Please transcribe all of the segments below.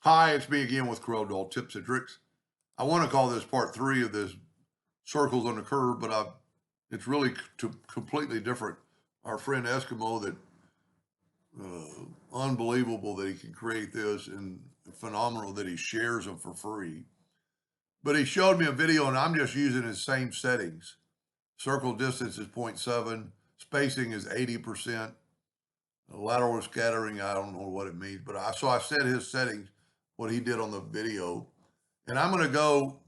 Hi, it's me again with Corel Tips and Tricks. I want to call this part 3 of this circles on the curve, but it's really completely different. Our friend Eskimo, that unbelievable that he can create this, and phenomenal that he shares them for free. But he showed me a video, and I'm just using his same settings. Circle distance is 0.7, spacing is 80%, lateral scattering, I don't know what it means, but I set his settings, what he did on the video. And I'm going to go,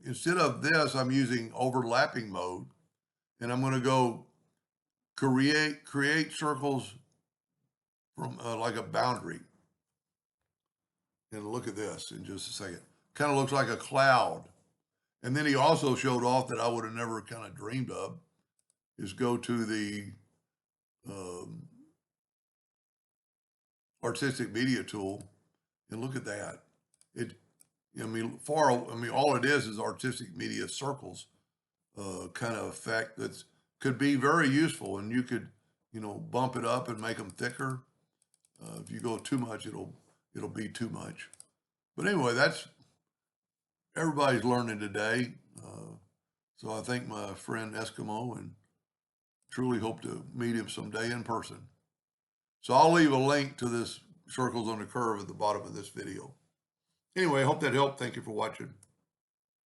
instead of this, I'm using overlapping mode, and I'm going to go create circles from like a boundary. And look at this in just a second. Kind of looks like a cloud. And then he also showed off that I would have never kind of dreamed of, is go to the um, artistic media tool and look at that. All it is artistic media circles kind of effect that could be very useful, and you could, bump it up and make them thicker. If you go too much, it'll be too much. But anyway, everybody's learning today. So I thank my friend Eskimo and truly hope to meet him someday in person. So I'll leave a link to this circles on the curve at the bottom of this video. Anyway, I hope that helped. Thank you for watching.